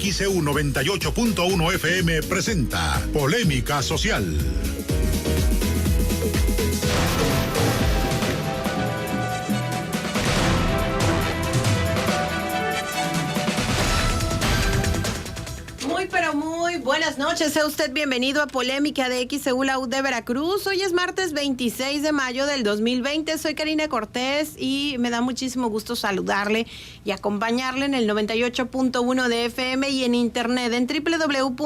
XEU 98.1 FM presenta Polémica Social. Muy buenas noches, sea usted bienvenido a Polémica de XEU La UD de Veracruz. Hoy es martes 26 de mayo del 2020, soy Karina Cortés y me da muchísimo gusto saludarle y acompañarle en el 98.1 de FM y en internet en www.xeu.mx.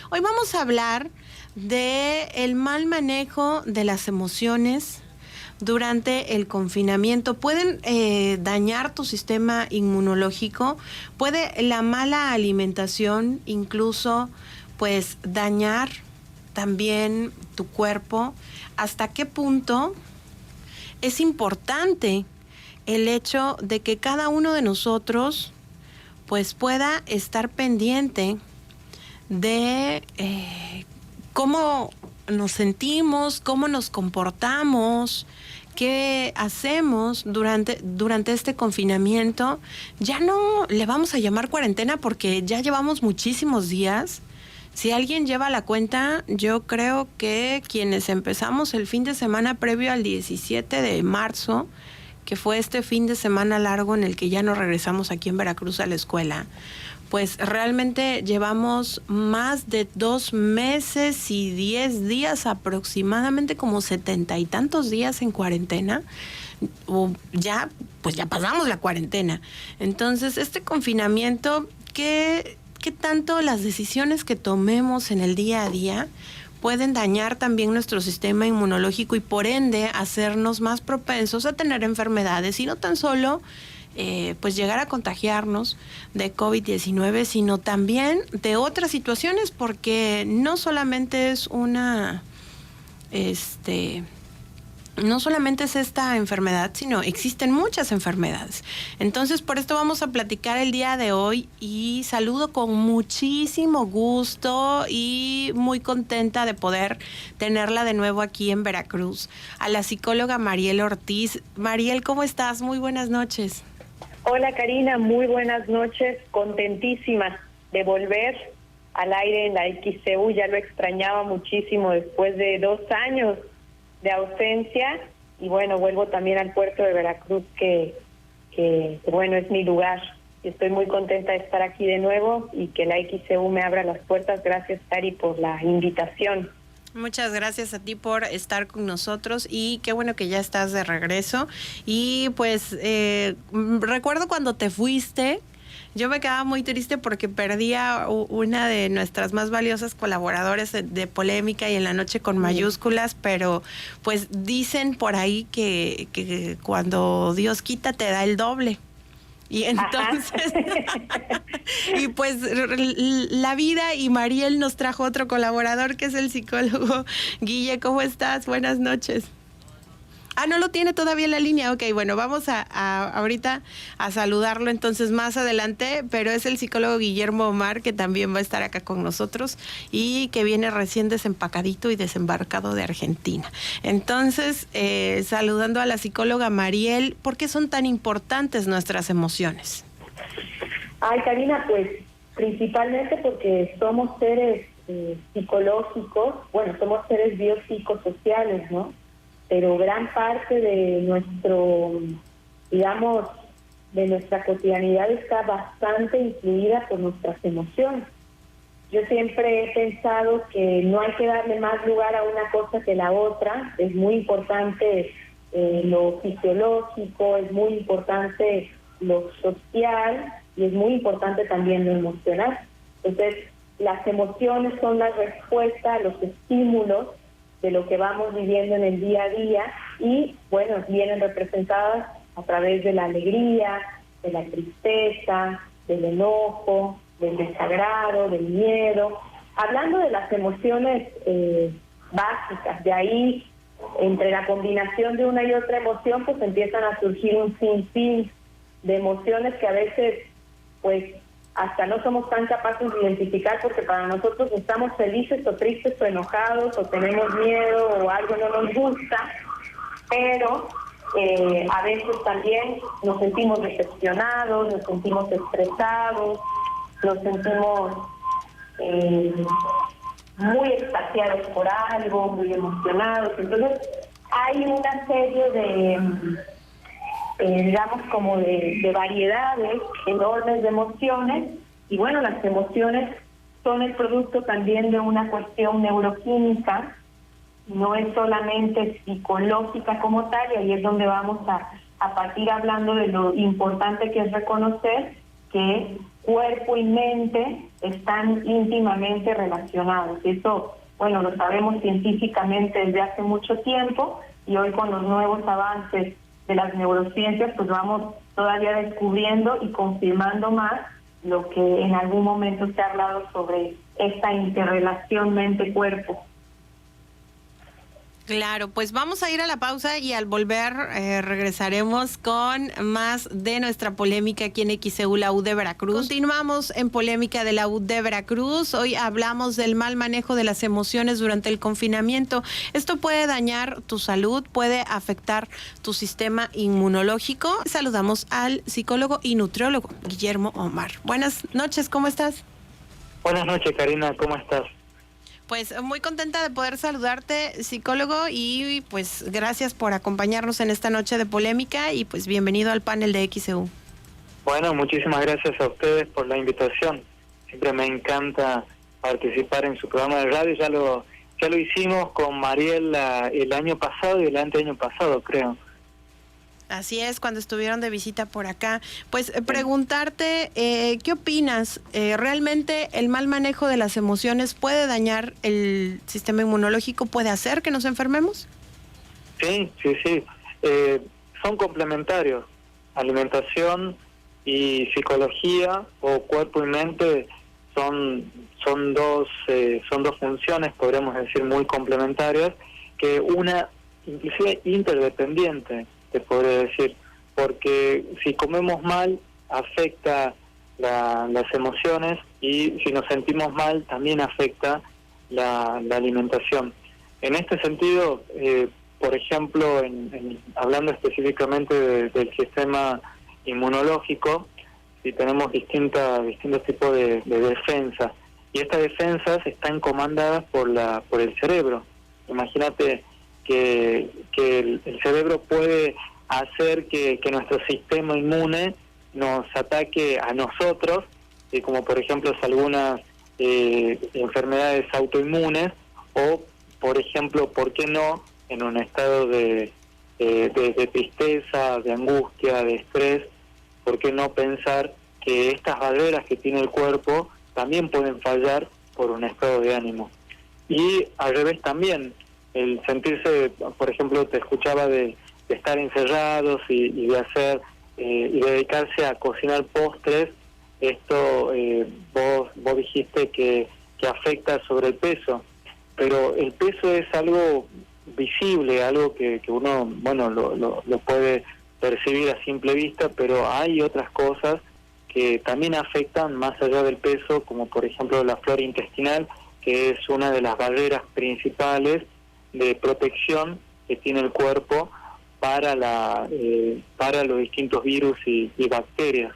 Hoy vamos a hablar de el mal manejo de las emociones durante el confinamiento. Pueden dañar tu sistema inmunológico, puede la mala alimentación incluso pues dañar también tu cuerpo. ¿Hasta qué punto es importante el hecho de que cada uno de nosotros pues pueda estar pendiente de cómo nos sentimos, cómo nos comportamos, qué hacemos durante este confinamiento? Ya no le vamos a llamar cuarentena porque ya llevamos muchísimos días. Si alguien lleva la cuenta, yo creo que quienes empezamos el fin de semana previo al 17 de marzo, que fue este fin de semana largo en el que ya no regresamos aquí en Veracruz a la escuela, pues realmente llevamos más de 2 meses y 10 días, aproximadamente como 70 y tantos días en cuarentena, o ya pasamos la cuarentena. Entonces, este confinamiento, ¿qué tanto las decisiones que tomemos en el día a día pueden dañar también nuestro sistema inmunológico y por ende hacernos más propensos a tener enfermedades y no tan solo pues llegar a contagiarnos de COVID-19, sino también de otras situaciones, porque no solamente es no solamente es esta enfermedad, sino existen muchas enfermedades. Entonces, por esto vamos a platicar el día de hoy y saludo con muchísimo gusto y muy contenta de poder tenerla de nuevo aquí en Veracruz, a la psicóloga Mariel Ortiz. Mariel, ¿cómo estás? Muy buenas noches. Hola Karina, muy buenas noches, contentísima de volver al aire en la XEU, ya lo extrañaba muchísimo después de 2 años de ausencia y bueno, vuelvo también al puerto de Veracruz que bueno, es mi lugar y estoy muy contenta de estar aquí de nuevo y que la XEU me abra las puertas. Gracias Cari por la invitación. Muchas gracias a ti por estar con nosotros y qué bueno que ya estás de regreso. Y pues recuerdo cuando te fuiste, yo me quedaba muy triste porque perdí a una de nuestras más valiosas colaboradores de Polémica y en la noche con mayúsculas, pero pues dicen por ahí que cuando Dios quita te da el doble. Y entonces, y pues la vida y Mariel nos trajo otro colaborador que es el psicólogo Guille. ¿Cómo estás? Buenas noches. No lo tiene todavía en la línea. Ok, bueno, vamos ahorita a saludarlo entonces más adelante, pero es el psicólogo Guillermo Omar, que también va a estar acá con nosotros y que viene recién desempacadito y desembarcado de Argentina. Entonces, saludando a la psicóloga Mariel, ¿por qué son tan importantes nuestras emociones? Ay, Karina, pues principalmente porque somos seres psicológicos, bueno, somos seres biopsicosociales, ¿no? Pero gran parte de de nuestra cotidianidad está bastante influida por nuestras emociones. Yo siempre he pensado que no hay que darle más lugar a una cosa que la otra. Es muy importante lo fisiológico, es muy importante lo social y es muy importante también lo emocional. Entonces, las emociones son la respuesta a los estímulos de lo que vamos viviendo en el día a día y, bueno, vienen representadas a través de la alegría, de la tristeza, del enojo, del desagrado, del miedo. Hablando de las emociones básicas, de ahí, entre la combinación de una y otra emoción, pues empiezan a surgir un sinfín de emociones que a veces, pues, hasta no somos tan capaces de identificar porque para nosotros estamos felices o tristes o enojados o tenemos miedo o algo no nos gusta, pero A veces también nos sentimos decepcionados, nos sentimos estresados, nos sentimos muy extasiados por algo, muy emocionados. Entonces hay una serie de, digamos, como de variedades enormes de emociones, y bueno, las emociones son el producto también de una cuestión neuroquímica, no es solamente psicológica como tal, y ahí es donde vamos a partir hablando de lo importante que es reconocer que cuerpo y mente están íntimamente relacionados. Eso, bueno, lo sabemos científicamente desde hace mucho tiempo, y hoy con los nuevos avances de las neurociencias, pues vamos todavía descubriendo y confirmando más lo que en algún momento se ha hablado sobre esta interrelación mente-cuerpo. Claro, pues vamos a ir a la pausa y al volver regresaremos con más de nuestra polémica aquí en XEU, la U de Veracruz. Continuamos en Polémica de la U de Veracruz. Hoy hablamos del mal manejo de las emociones durante el confinamiento. Esto puede dañar tu salud, puede afectar tu sistema inmunológico. Saludamos al psicólogo y nutriólogo Guillermo Omar. Buenas noches, ¿cómo estás? Buenas noches, Karina, ¿cómo estás? Pues muy contenta de poder saludarte, psicólogo, y pues gracias por acompañarnos en esta noche de polémica, y pues bienvenido al panel de XEU. Bueno, muchísimas gracias a ustedes por la invitación. Siempre me encanta participar en su programa de radio. Ya lo hicimos con Mariela el año pasado y el anteaño pasado, creo. Así es, cuando estuvieron de visita por acá. Pues preguntarte, ¿qué opinas? ¿Realmente el mal manejo de las emociones puede dañar el sistema inmunológico? ¿Puede hacer que nos enfermemos? Sí. Son complementarios. Alimentación y psicología, o cuerpo y mente, son dos funciones, podríamos decir, muy complementarias, que una inclusive interdependiente, te podría decir, porque si comemos mal afecta las emociones, y si nos sentimos mal también afecta la alimentación. En este sentido, por ejemplo, hablando específicamente del sistema inmunológico, si tenemos distintos tipos de defensas, y estas defensas están comandadas por el cerebro. Imagínate que el cerebro puede hacer que nuestro sistema inmune nos ataque a nosotros, como por ejemplo algunas enfermedades autoinmunes, o por ejemplo, ¿por qué no?, en un estado de tristeza, de angustia, de estrés, ¿por qué no pensar que estas barreras que tiene el cuerpo también pueden fallar por un estado de ánimo? Y al revés también, el sentirse, por ejemplo, te escuchaba de estar encerrados y de hacer y dedicarse a cocinar postres. Esto vos dijiste que afecta sobre el peso, pero el peso es algo visible, algo que uno, bueno, lo puede percibir a simple vista, pero hay otras cosas que también afectan más allá del peso, como por ejemplo la flora intestinal, que es una de las barreras principales de protección que tiene el cuerpo para los distintos virus y bacterias.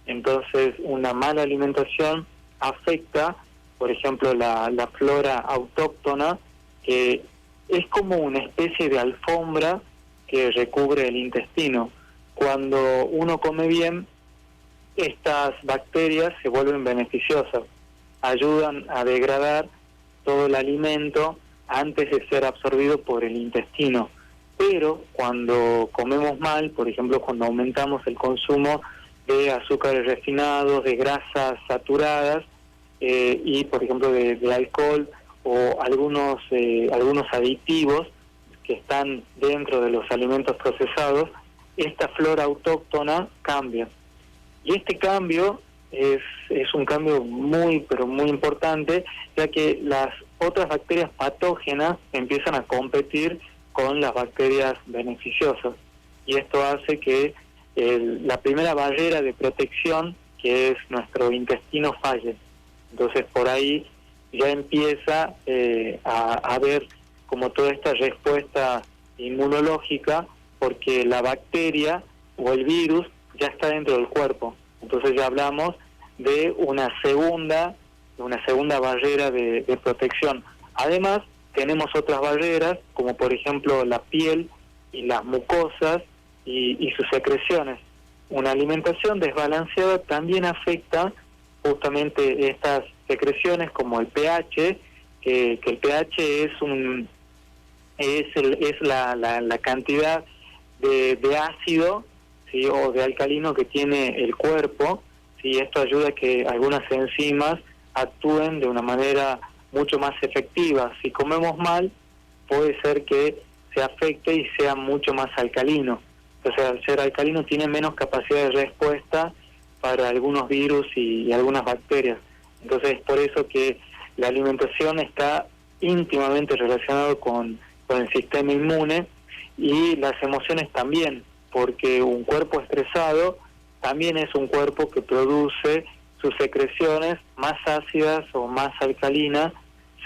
Entonces, una mala alimentación afecta, por ejemplo, la flora autóctona, que es como una especie de alfombra que recubre el intestino. Cuando uno come bien, estas bacterias se vuelven beneficiosas, ayudan a degradar todo el alimento antes de ser absorbido por el intestino. Pero cuando comemos mal, por ejemplo, cuando aumentamos el consumo de azúcares refinados, de grasas saturadas y, por ejemplo, de alcohol o algunos aditivos que están dentro de los alimentos procesados, esta flora autóctona cambia. Y este cambio es un cambio muy, pero muy importante, ya que las otras bacterias patógenas empiezan a competir con las bacterias beneficiosas. Y esto hace que la primera barrera de protección, que es nuestro intestino, falle. Entonces por ahí ya empieza a haber como toda esta respuesta inmunológica porque la bacteria o el virus ya está dentro del cuerpo. Entonces ya hablamos de una segunda barrera de protección. Además, tenemos otras barreras, como por ejemplo la piel y las mucosas y sus secreciones. Una alimentación desbalanceada también afecta justamente estas secreciones, como el pH, que el pH es la cantidad de ácido, ¿sí?, o de alcalino que tiene el cuerpo. ¿Sí? Esto ayuda a que algunas enzimas actúen de una manera mucho más efectiva. Si comemos mal, puede ser que se afecte y sea mucho más alcalino. Entonces, al ser alcalino tiene menos capacidad de respuesta para algunos virus y algunas bacterias. Entonces, es por eso que la alimentación está íntimamente relacionada con el sistema inmune, y las emociones también, porque un cuerpo estresado también es un cuerpo que produce sus secreciones más ácidas o más alcalinas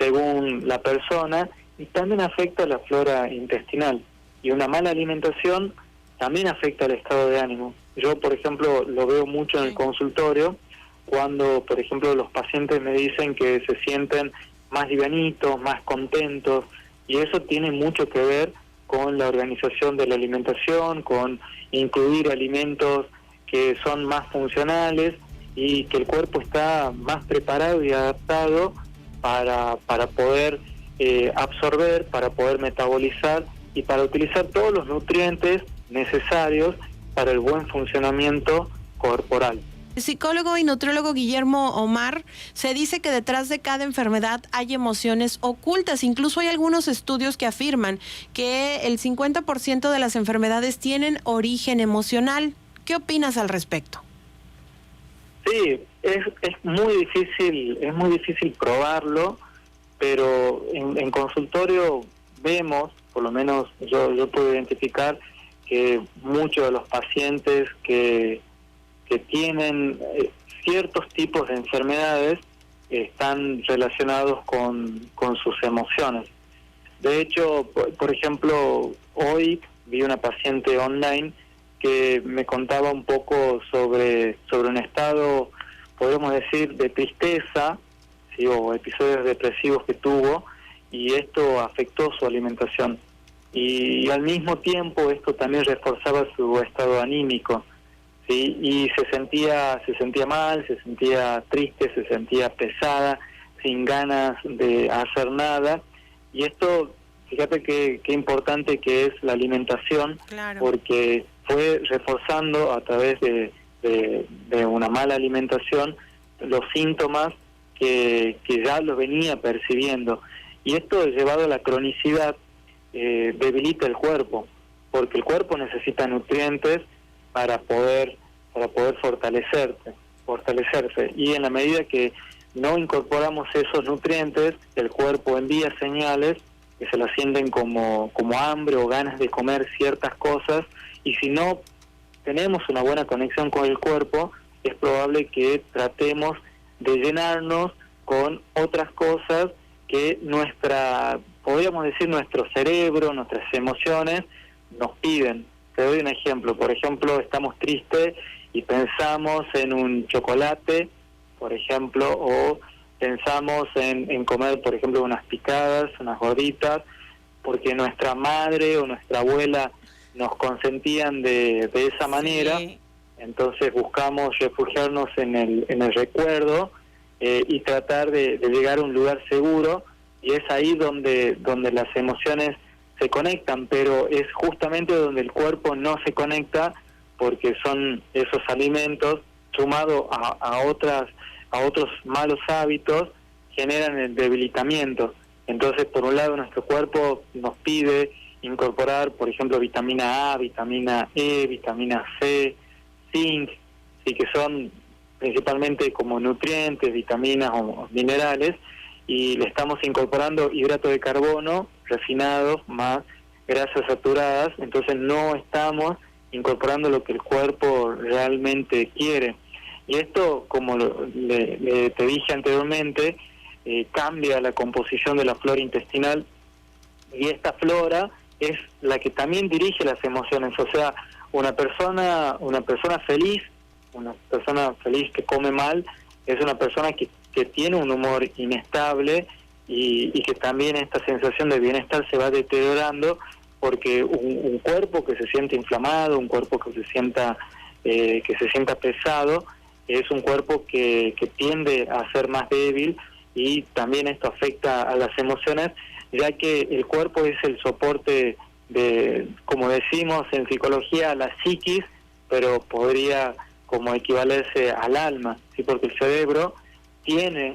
según la persona, y también afecta a la flora intestinal. Y una mala alimentación también afecta al estado de ánimo. Yo, por ejemplo, lo veo mucho en el consultorio, cuando, por ejemplo, los pacientes me dicen que se sienten más livianitos, más contentos, y eso tiene mucho que ver con la organización de la alimentación, con incluir alimentos que son más funcionales y que el cuerpo está más preparado y adaptado para poder absorber, para poder metabolizar y para utilizar todos los nutrientes necesarios para el buen funcionamiento corporal. El psicólogo y nutriólogo Guillermo Omar, se dice que detrás de cada enfermedad hay emociones ocultas. Incluso hay algunos estudios que afirman que el 50% de las enfermedades tienen origen emocional. ¿Qué opinas al respecto? Sí, es muy difícil probarlo, pero en consultorio vemos, por lo menos yo puedo identificar que muchos de los pacientes que tienen ciertos tipos de enfermedades están relacionados con sus emociones. De hecho, por ejemplo, hoy vi una paciente online que me contaba un poco sobre un estado, podemos decir, de tristeza, ¿sí?, o episodios depresivos que tuvo, y esto afectó su alimentación. Y al mismo tiempo esto también reforzaba su estado anímico, ¿sí? Y se sentía mal, se sentía triste, se sentía pesada, sin ganas de hacer nada. Y esto, fíjate qué importante que es la alimentación, claro, porque fue reforzando a través de una mala alimentación los síntomas que ya los venía percibiendo. Y esto, llevado a la cronicidad, debilita el cuerpo, porque el cuerpo necesita nutrientes para poder fortalecerse, y en la medida que no incorporamos esos nutrientes, el cuerpo envía señales que se las sienten como hambre o ganas de comer ciertas cosas, y si no tenemos una buena conexión con el cuerpo, es probable que tratemos de llenarnos con otras cosas que podríamos decir, nuestro cerebro, nuestras emociones nos piden. Te doy un ejemplo. Por ejemplo, estamos tristes y pensamos en un chocolate, por ejemplo, o pensamos en comer, por ejemplo, unas picadas, unas gorditas, porque nuestra madre o nuestra abuela nos consentían de esa manera. Sí. Entonces buscamos refugiarnos en el recuerdo y tratar de llegar a un lugar seguro, y es ahí donde las emociones se conectan, pero es justamente donde el cuerpo no se conecta, porque son esos alimentos sumados a otros malos hábitos, generan el debilitamiento. Entonces, por un lado, nuestro cuerpo nos pide incorporar, por ejemplo, vitamina A, vitamina E, vitamina C, zinc, sí, que son principalmente como nutrientes, vitaminas o minerales, y le estamos incorporando hidrato de carbono refinados más grasas saturadas. Entonces no estamos incorporando lo que el cuerpo realmente quiere. Y esto, como te dije anteriormente, cambia la composición de la flora intestinal, y esta flora es la que también dirige las emociones. O sea, una persona feliz, una persona feliz que come mal, es una persona que tiene un humor inestable y que también esta sensación de bienestar se va deteriorando, porque un cuerpo que se siente inflamado, un cuerpo que se sienta pesado, es un cuerpo que tiende a ser más débil, y también esto afecta a las emociones, ya que el cuerpo es el soporte de, como decimos en psicología, la psiquis, pero podría como equivalerse al alma, ¿sí? Porque el cerebro tiene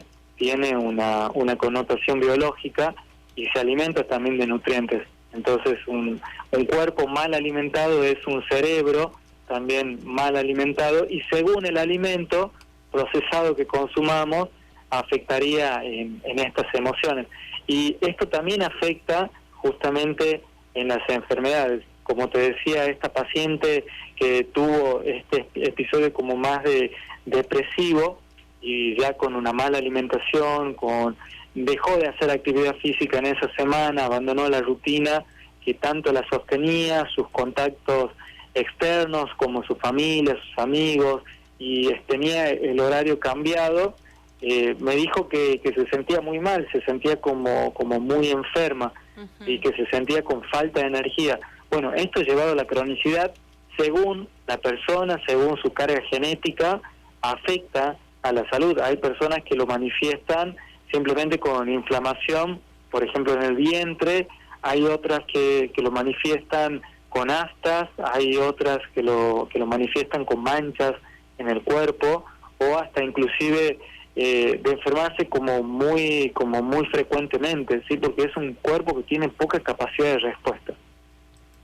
una connotación biológica y se alimenta también de nutrientes. Entonces un cuerpo mal alimentado es un cerebro también mal alimentado, y según el alimento procesado que consumamos afectaría en estas emociones. Y esto también afecta justamente en las enfermedades. Como te decía, esta paciente que tuvo este episodio como más de depresivo, y ya con una mala alimentación, dejó de hacer actividad física en esa semana, abandonó la rutina que tanto la sostenía, sus contactos externos como su familia, sus amigos, y tenía el horario cambiado. Me dijo que se sentía muy mal, se sentía como muy enferma, y que se sentía con falta de energía. Bueno, esto llevado a la cronicidad, según la persona, según su carga genética, afecta a la salud. Hay personas que lo manifiestan simplemente con inflamación, por ejemplo en el vientre, hay otras que lo manifiestan con aftas, hay otras que lo manifiestan con manchas en el cuerpo, o hasta inclusive de enfermarse como muy frecuentemente, ¿sí? Porque es un cuerpo que tiene poca capacidad de respuesta.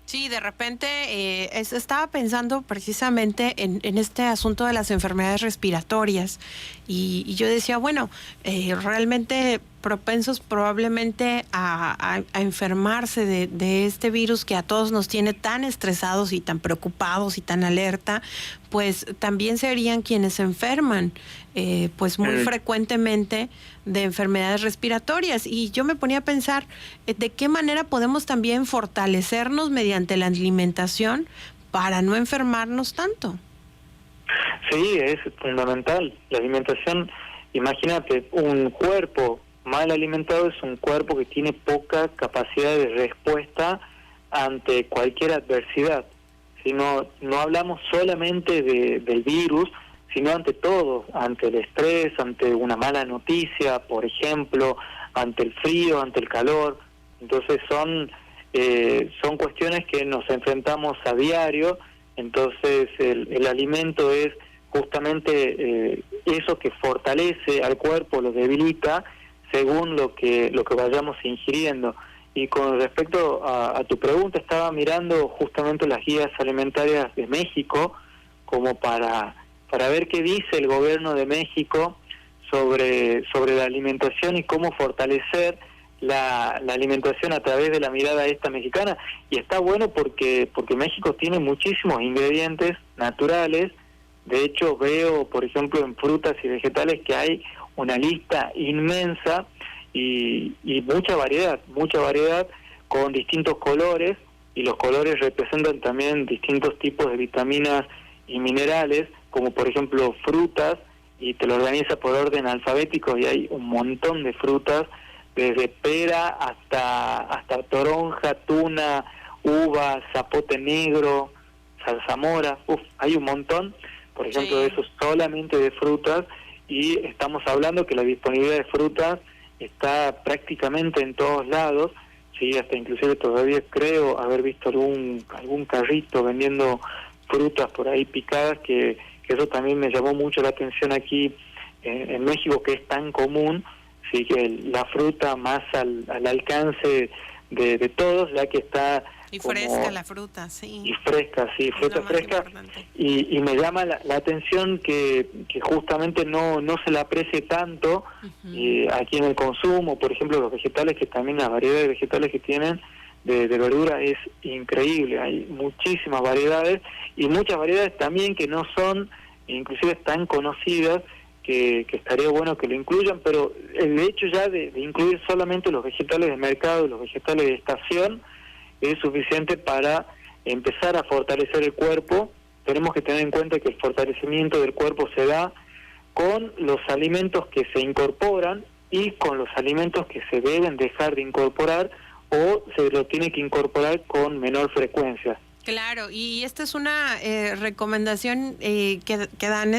Sí, de repente estaba pensando precisamente en este asunto de las enfermedades respiratorias, y yo decía, bueno, realmente propensos probablemente a enfermarse de este virus que a todos nos tiene tan estresados y tan preocupados y tan alerta, pues también serían quienes se enferman pues muy frecuentemente de enfermedades respiratorias. Y yo me ponía a pensar de qué manera podemos también fortalecernos mediante la alimentación para no enfermarnos tanto. Sí, es fundamental. La alimentación, imagínate, un cuerpo mal alimentado es un cuerpo que tiene poca capacidad de respuesta ante cualquier adversidad. Si no hablamos solamente del virus, sino ante todo, ante el estrés, ante una mala noticia, por ejemplo, ante el frío, ante el calor. Entonces son cuestiones que nos enfrentamos a diario. Entonces el alimento es justamente eso que fortalece al cuerpo, lo debilita según lo que vayamos ingiriendo. Y con respecto a tu pregunta, estaba mirando justamente las guías alimentarias de México como para ver qué dice el gobierno de México sobre la alimentación y cómo fortalecer la alimentación a través de la mirada esta mexicana. Y está bueno porque México tiene muchísimos ingredientes naturales. De hecho, veo, por ejemplo, en frutas y vegetales que hay una lista inmensa y mucha variedad con distintos colores, y los colores representan también distintos tipos de vitaminas y minerales, como por ejemplo frutas, y te lo organiza por orden alfabético, y hay un montón de frutas, desde pera hasta toronja, tuna, uva, zapote negro, zarzamora, hay un montón, por ejemplo, de eso solamente de frutas. Y estamos hablando que la disponibilidad de frutas está prácticamente en todos lados, sí, hasta inclusive todavía creo haber visto algún carrito vendiendo frutas por ahí picadas, que eso también me llamó mucho la atención aquí en México, que es tan común, sí, que la fruta más al alcance de todos, ya que está... Y fresca la fruta, sí. Y fresca, sí, fruta fresca. Y me llama la atención que justamente no se la aprecie tanto aquí en el consumo. Por ejemplo, los vegetales, que también la variedad de vegetales que tienen de verdura es increíble. Hay muchísimas variedades, y muchas variedades también que no son inclusive tan conocidas, que estaría bueno que lo incluyan. Pero el hecho ya de incluir solamente los vegetales de mercado y los vegetales de estación es suficiente para empezar a fortalecer el cuerpo. Tenemos que tener en cuenta que el fortalecimiento del cuerpo se da con los alimentos que se incorporan y con los alimentos que se deben dejar de incorporar o se lo tiene que incorporar con menor frecuencia. Claro, y esta es una recomendación que dan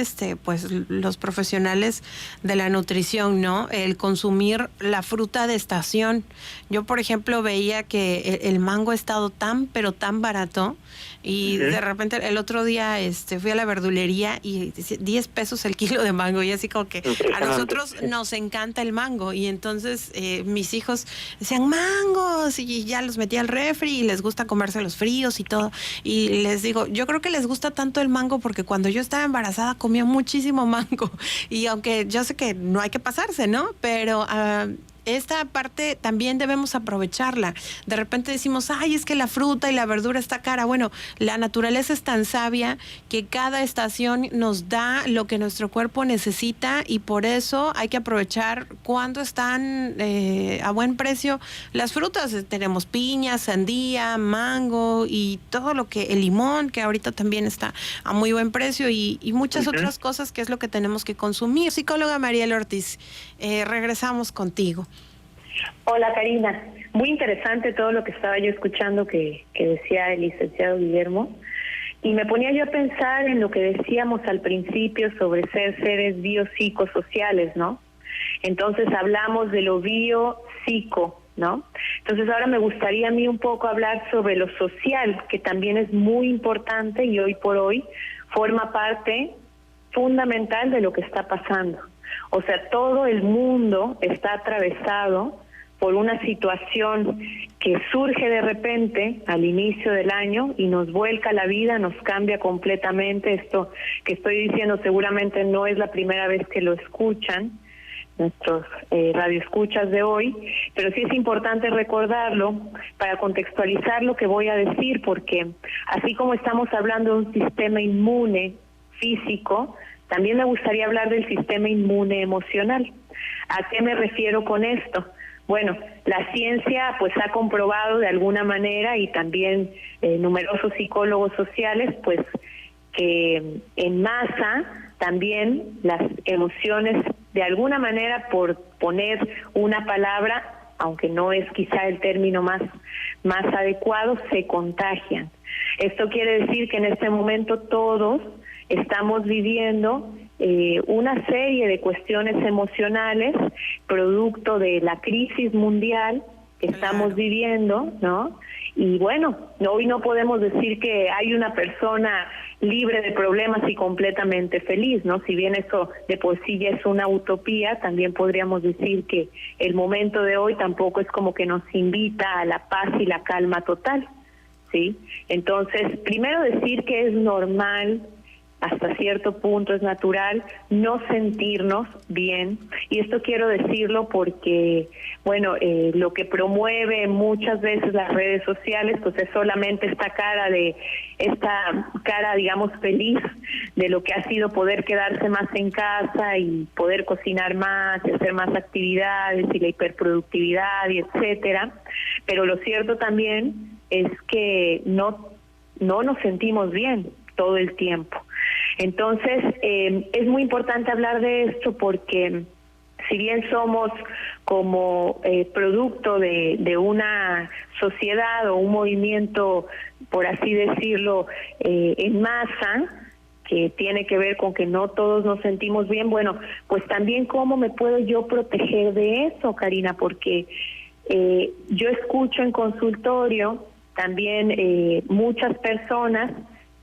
pues los profesionales de la nutrición, ¿no? El consumir la fruta de estación. Yo, por ejemplo, veía que el mango ha estado pero tan barato, y de repente el otro día fui a la verdulería y 10 pesos el kilo de mango, y así como que a nosotros nos encanta el mango, y entonces mis hijos decían mangos, y ya los metí al refri y les gusta comerse los fríos y todo. Y les digo, yo creo que les gusta tanto el mango porque cuando yo estaba embarazada comía muchísimo mango. Y aunque yo sé que no hay que pasarse, ¿no? Pero esta parte también debemos aprovecharla. De repente decimos, ay, es que la fruta y la verdura está cara. Bueno, la naturaleza es tan sabia que cada estación nos da lo que nuestro cuerpo necesita, y por eso hay que aprovechar cuando están a buen precio las frutas. Tenemos piña, sandía, mango y todo lo que, el limón, que ahorita también está a muy buen precio, y muchas otras cosas que es lo que tenemos que consumir. Psicóloga Mariel Ortiz, regresamos contigo. Hola, Karina. Muy interesante todo lo que estaba yo escuchando que decía el licenciado Guillermo, y me ponía yo a pensar en lo que decíamos al principio sobre ser seres biopsicosociales, ¿no? Entonces hablamos de lo biopsico, ¿no? Entonces ahora me gustaría a mí un poco hablar sobre lo social, que también es muy importante y hoy por hoy forma parte fundamental de lo que está pasando. O sea, todo el mundo está atravesado por una situación que surge de repente al inicio del año y nos vuelca la vida, nos cambia completamente. Esto que estoy diciendo seguramente no es la primera vez que lo escuchan nuestros radioescuchas de hoy, pero sí es importante recordarlo para contextualizar lo que voy a decir, porque así como estamos hablando de un sistema inmune físico, también me gustaría hablar del sistema inmune emocional. ¿A qué me refiero con esto? Bueno, la ciencia pues ha comprobado de alguna manera, y también numerosos psicólogos sociales, pues que en masa también las emociones, de alguna manera, por poner una palabra, aunque no es quizá el término más adecuado, se contagian. Esto quiere decir que en este momento todos estamos viviendo una serie de cuestiones emocionales producto de la crisis mundial que estamos viviendo, ¿no? Y bueno, hoy no podemos decir que hay una persona libre de problemas y completamente feliz, ¿no? Si bien eso de por sí ya es una utopía, también podríamos decir que el momento de hoy tampoco es como que nos invita a la paz y la calma total, ¿sí? Entonces, primero decir que es normal, hasta cierto punto es natural no sentirnos bien, y esto quiero decirlo porque, bueno, lo que promueve muchas veces las redes sociales, pues es solamente esta cara, digamos, feliz de lo que ha sido poder quedarse más en casa y poder cocinar más y hacer más actividades y la hiperproductividad y etcétera, pero lo cierto también es que no nos sentimos bien todo el tiempo. Entonces, es muy importante hablar de esto porque si bien somos como producto de una sociedad o un movimiento, por así decirlo, en masa, que tiene que ver con que no todos nos sentimos bien, bueno, pues también cómo me puedo yo proteger de eso, Karina, porque yo escucho en consultorio también muchas personas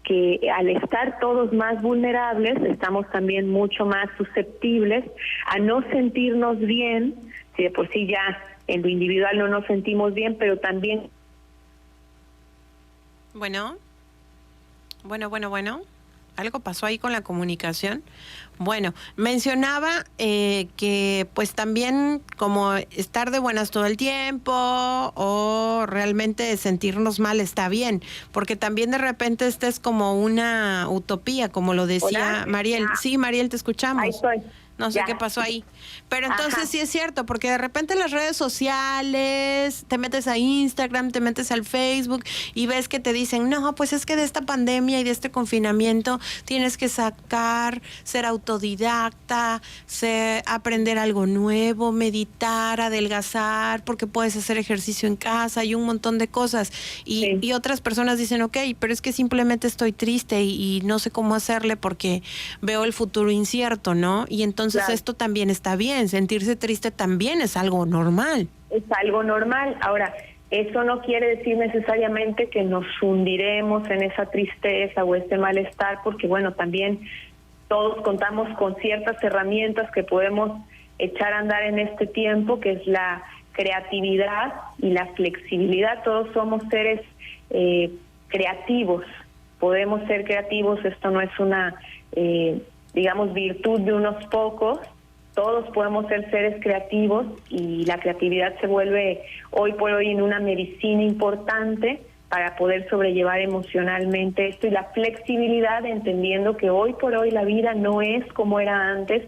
que al estar todos más vulnerables, estamos también mucho más susceptibles a no sentirnos bien, si de por sí ya en lo individual no nos sentimos bien, pero también... Bueno. ¿Algo pasó ahí con la comunicación? Bueno, mencionaba que pues también como estar de buenas todo el tiempo o realmente sentirnos mal está bien, porque también de repente esta es como una utopía, como lo decía. Hola. Mariel. Sí, Mariel, te escuchamos. Ahí estoy. No sé qué pasó ahí. Pero entonces sí es cierto, porque de repente las redes sociales, te metes a Instagram, te metes al Facebook y ves que te dicen, no, pues es que de esta pandemia y de este confinamiento tienes que sacar, ser autodidacta, aprender algo nuevo, meditar, adelgazar, porque puedes hacer ejercicio en casa y un montón de cosas. Y otras personas dicen, ok, pero es que simplemente estoy triste y no sé cómo hacerle porque veo el futuro incierto, ¿no? Y entonces esto también está bien, sentirse triste también es algo normal. Es algo normal. Ahora, eso no quiere decir necesariamente que nos hundiremos en esa tristeza o ese malestar, porque bueno, también todos contamos con ciertas herramientas que podemos echar a andar en este tiempo, que es la creatividad y la flexibilidad. Todos somos seres creativos, podemos ser creativos, esto no es una digamos, virtud de unos pocos. Todos podemos ser seres creativos y la creatividad se vuelve hoy por hoy en una medicina importante para poder sobrellevar emocionalmente esto, y la flexibilidad, entendiendo que hoy por hoy la vida no es como era antes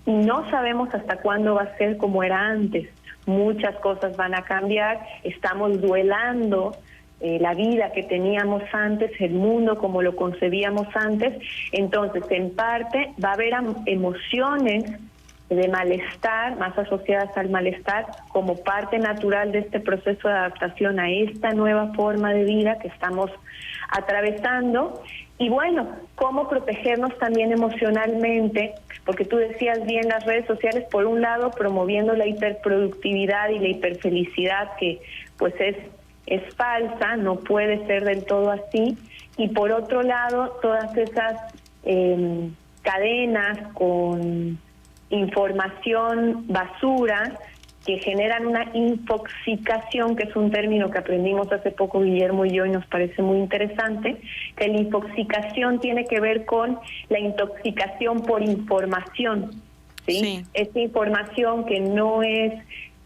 y no sabemos hasta cuándo va a ser como era antes. Muchas cosas van a cambiar, estamos duelando la vida que teníamos antes, el mundo como lo concebíamos antes. Entonces, en parte, va a haber emociones de malestar, más asociadas al malestar, como parte natural de este proceso de adaptación a esta nueva forma de vida que estamos atravesando. Y bueno, cómo protegernos también emocionalmente, porque tú decías bien, las redes sociales, por un lado, promoviendo la hiperproductividad y la hiperfelicidad, que pues es falsa, no puede ser del todo así, y por otro lado todas esas cadenas con información basura que generan una infoxicación, que es un término que aprendimos hace poco Guillermo y yo y nos parece muy interesante, que la infoxicación tiene que ver con la intoxicación por información, ¿sí? Esta información que no es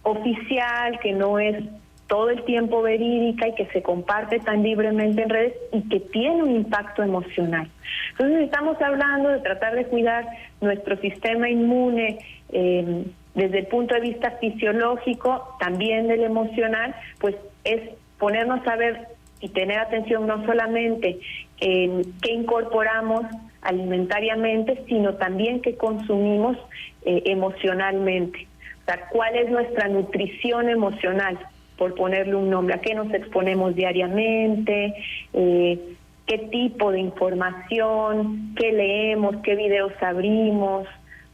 oficial, que no es todo el tiempo verídica y que se comparte tan libremente en redes y que tiene un impacto emocional. Entonces estamos hablando de tratar de cuidar nuestro sistema inmune desde el punto de vista fisiológico, también del emocional, pues es ponernos a ver y tener atención no solamente en qué incorporamos alimentariamente, sino también qué consumimos emocionalmente. O sea, cuál es nuestra nutrición emocional, por ponerle un nombre, a qué nos exponemos diariamente, qué tipo de información, qué leemos, qué videos abrimos.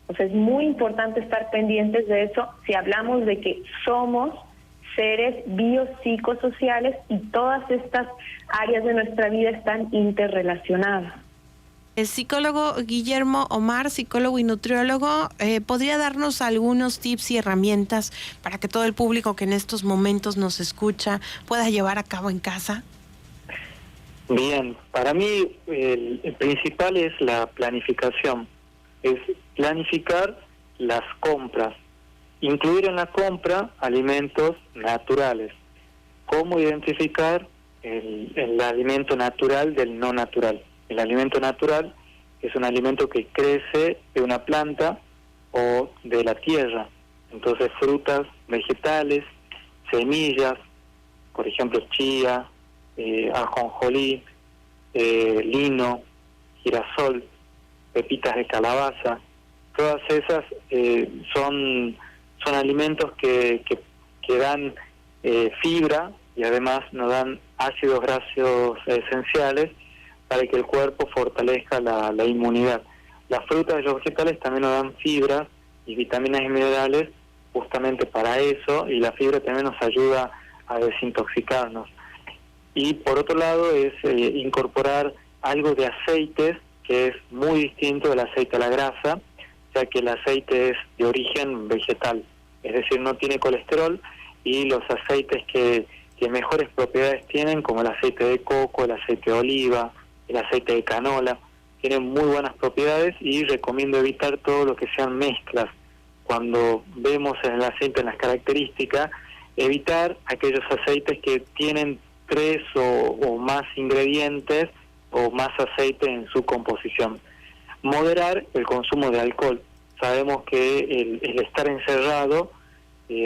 O sea, es muy importante estar pendientes de eso si hablamos de que somos seres biopsicosociales y todas estas áreas de nuestra vida están interrelacionadas. El psicólogo Guillermo Omar, psicólogo y nutriólogo, ¿podría darnos algunos tips y herramientas para que todo el público que en estos momentos nos escucha pueda llevar a cabo en casa? Bien, para mí el principal es la planificación, es planificar las compras, incluir en la compra alimentos naturales. ¿Cómo identificar el alimento natural del no natural? El alimento natural es un alimento que crece de una planta o de la tierra. Entonces, frutas, vegetales, semillas, por ejemplo, chía, ajonjolí, lino, girasol, pepitas de calabaza, todas esas son alimentos que dan fibra y además nos dan ácidos grasos esenciales para que el cuerpo fortalezca la inmunidad. Las frutas y los vegetales también nos dan fibras y vitaminas y minerales justamente para eso, y la fibra también nos ayuda a desintoxicarnos. Y por otro lado es incorporar algo de aceites, que es muy distinto del aceite a la grasa, ya que el aceite es de origen vegetal, es decir, no tiene colesterol, y los aceites que mejores propiedades tienen, como el aceite de coco, el aceite de oliva, el aceite de canola, tienen muy buenas propiedades, y recomiendo evitar todo lo que sean mezclas. Cuando vemos en el aceite, en las características, evitar aquellos aceites que tienen 3 o más ingredientes o más aceite en su composición. Moderar el consumo de alcohol. sabemos que el estar encerrado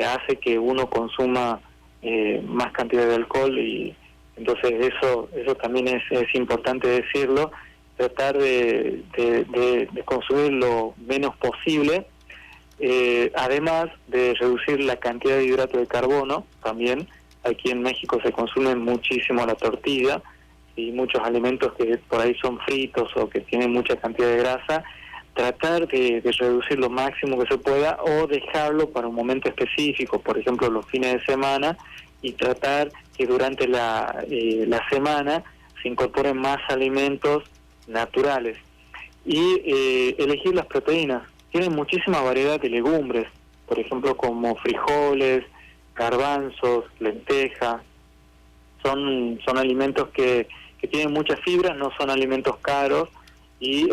hace que uno consuma más cantidad de alcohol, y entonces eso también es importante decirlo, tratar de consumir lo menos posible, además de reducir la cantidad de hidrato de carbono. También aquí en México se consume muchísimo la tortilla y muchos alimentos que por ahí son fritos o que tienen mucha cantidad de grasa. Tratar de reducir lo máximo que se pueda o dejarlo para un momento específico, por ejemplo los fines de semana, y tratar que durante la semana se incorporen más alimentos naturales. Y elegir las proteínas. Tienen muchísima variedad de legumbres, por ejemplo como frijoles, garbanzos, lentejas. Son alimentos que tienen mucha fibra, no son alimentos caros, y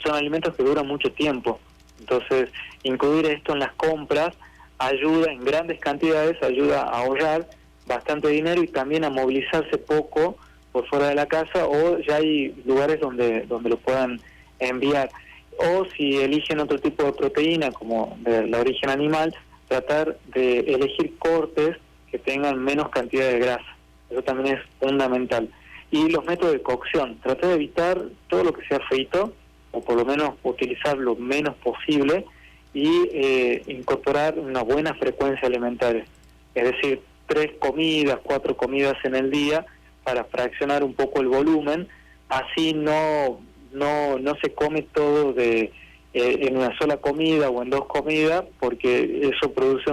son alimentos que duran mucho tiempo. Entonces, incluir esto en las compras ayuda, en grandes cantidades, ayuda a ahorrar bastante dinero y también a movilizarse poco por fuera de la casa, o ya hay lugares donde lo puedan enviar. O si eligen otro tipo de proteína, como de la origen animal, tratar de elegir cortes que tengan menos cantidad de grasa. Eso también es fundamental. Y los métodos de cocción, tratar de evitar todo lo que sea frito, o por lo menos utilizar lo menos posible, y incorporar una buena frecuencia alimentaria. Es decir, 3 comidas, 4 comidas en el día, para fraccionar un poco el volumen. Así no se come todo en una sola comida o en 2 comidas, porque eso produce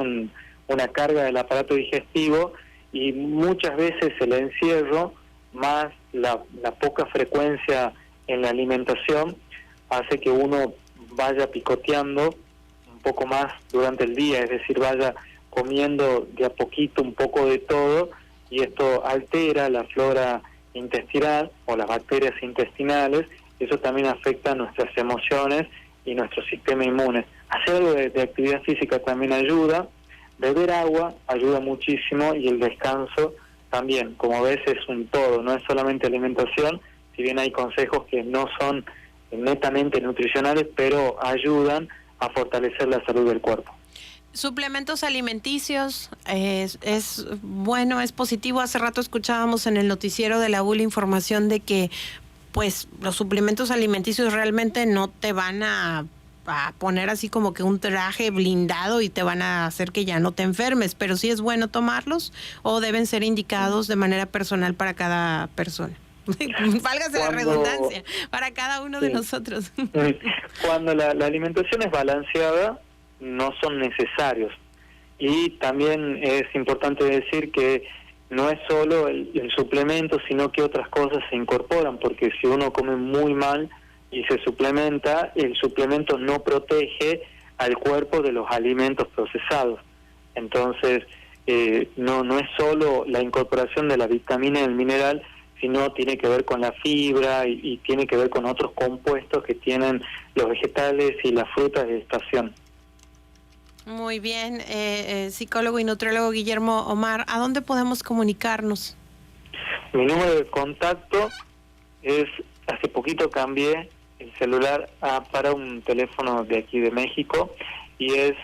una carga del aparato digestivo, y muchas veces el encierro más la poca frecuencia en la alimentación hace que uno vaya picoteando un poco más durante el día, es decir, vaya comiendo de a poquito un poco de todo, y esto altera la flora intestinal o las bacterias intestinales. Eso también afecta nuestras emociones y nuestro sistema inmune. Hacer algo de actividad física también ayuda, beber agua ayuda muchísimo, y el descanso también. Como ves, es un todo, no es solamente alimentación, si bien hay consejos que no son netamente nutricionales, pero ayudan a fortalecer la salud del cuerpo. Suplementos alimenticios, es bueno, es positivo. Hace rato escuchábamos en el noticiero de la U la información de que pues los suplementos alimenticios realmente no te van a poner así como que un traje blindado y te van a hacer que ya no te enfermes, pero sí es bueno tomarlos, o deben ser indicados de manera personal para cada persona. Válgase la redundancia, para cada uno de nosotros. Cuando la alimentación es balanceada, no son necesarios. Y también es importante decir que no es solo el suplemento, sino que otras cosas se incorporan, porque si uno come muy mal y se suplementa, el suplemento no protege al cuerpo de los alimentos procesados. Entonces, no es solo la incorporación de la vitamina y el mineral, sino tiene que ver con la fibra y tiene que ver con otros compuestos que tienen los vegetales y las frutas de estación. Muy bien, psicólogo y nutriólogo Guillermo Omar, ¿a dónde podemos comunicarnos? Mi número de contacto es, hace poquito cambié el celular para un teléfono de aquí de México, y es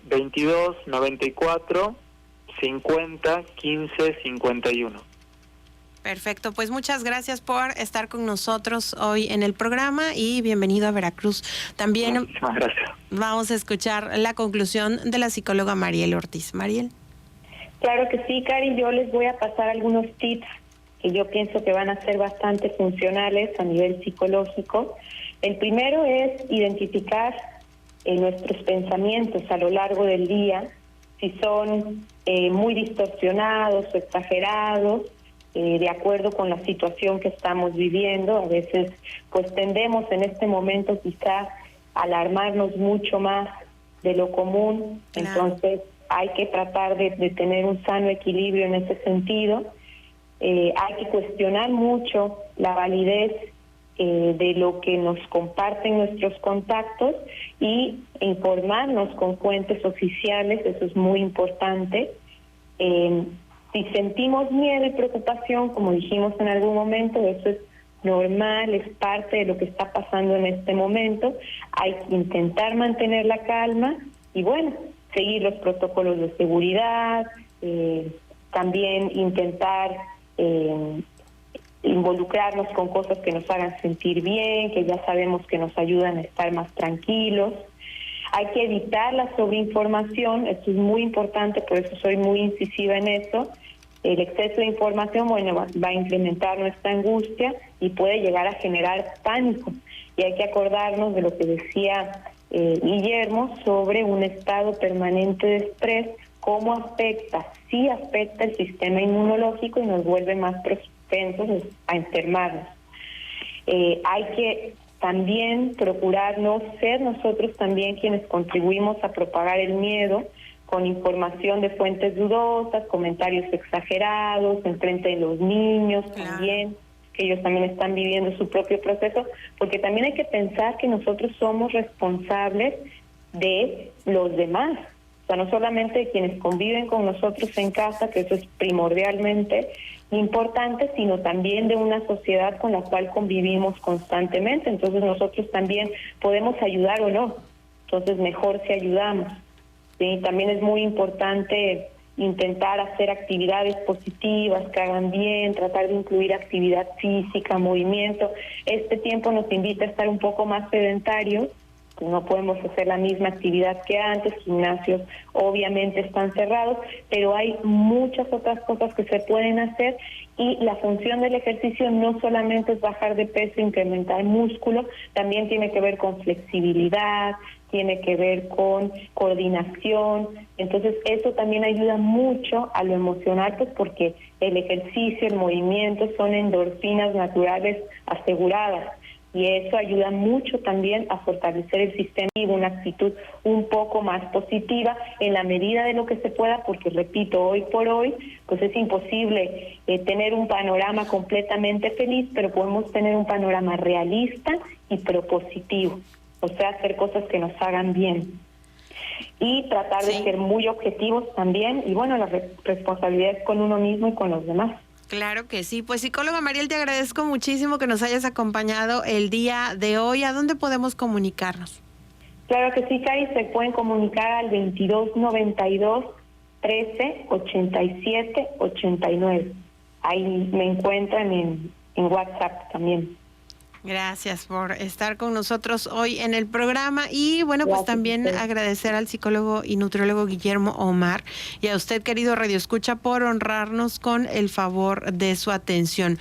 22 94 50 15 51. Perfecto, pues muchas gracias por estar con nosotros hoy en el programa, y bienvenido a Veracruz. También muchísimas gracias. Vamos a escuchar la conclusión de la psicóloga Mariel Ortiz. Mariel. Claro que sí, Cari, yo les voy a pasar algunos tips que yo pienso que van a ser bastante funcionales a nivel psicológico. El primero es identificar nuestros pensamientos a lo largo del día, si son muy distorsionados o exagerados, de acuerdo con la situación que estamos viviendo. A veces pues tendemos en este momento quizá a alarmarnos mucho más de lo común. Claro. Entonces hay que tratar de tener un sano equilibrio en ese sentido. Hay que cuestionar mucho la validez de lo que nos comparten nuestros contactos y informarnos con fuentes oficiales, eso es muy importante. Si sentimos miedo y preocupación, como dijimos en algún momento, eso es normal, es parte de lo que está pasando en este momento. Hay que intentar mantener la calma y bueno, seguir los protocolos de seguridad, también intentar involucrarnos con cosas que nos hagan sentir bien, que ya sabemos que nos ayudan a estar más tranquilos. Hay que evitar la sobreinformación, esto es muy importante, por eso soy muy incisiva en eso. El exceso de información, bueno, va a incrementar nuestra angustia y puede llegar a generar pánico. Y hay que acordarnos de lo que decía Guillermo sobre un estado permanente de estrés, cómo afecta, sí afecta el sistema inmunológico y nos vuelve más propensos a enfermarnos. Hay que también procurar no ser nosotros también quienes contribuimos a propagar el miedo con información de fuentes dudosas, comentarios exagerados en frente de los niños también, que ellos también están viviendo su propio proceso, porque también hay que pensar que nosotros somos responsables de los demás. O sea, no solamente de quienes conviven con nosotros en casa, que eso es primordialmente importante, sino también de una sociedad con la cual convivimos constantemente. Entonces nosotros también podemos ayudar o no. Entonces mejor si ayudamos. ¿Sí? También es muy importante intentar hacer actividades positivas, que hagan bien, tratar de incluir actividad física, movimiento. Este tiempo nos invita a estar un poco más sedentarios. No podemos hacer la misma actividad que antes, gimnasios obviamente están cerrados, pero hay muchas otras cosas que se pueden hacer y la función del ejercicio no solamente es bajar de peso, incrementar músculo, también tiene que ver con flexibilidad, tiene que ver con coordinación, entonces eso también ayuda mucho a lo emocional, pues porque el ejercicio, el movimiento son endorfinas naturales aseguradas. Y eso ayuda mucho también a fortalecer el sistema y una actitud un poco más positiva en la medida de lo que se pueda, porque repito, hoy por hoy, pues es imposible tener un panorama completamente feliz, pero podemos tener un panorama realista y propositivo, o sea, hacer cosas que nos hagan bien. Y tratar de ser muy objetivos también, y bueno, la responsabilidad es con uno mismo y con los demás. Claro que sí. Pues psicóloga Mariel, te agradezco muchísimo que nos hayas acompañado el día de hoy. ¿A dónde podemos comunicarnos? Claro que sí, Cari, se pueden comunicar al 2292 13 87 89. Ahí me encuentran en WhatsApp también. Gracias por estar con nosotros hoy en el programa y bueno, pues también agradecer al psicólogo y nutriólogo Guillermo Omar y a usted, querido Radio Escucha, por honrarnos con el favor de su atención.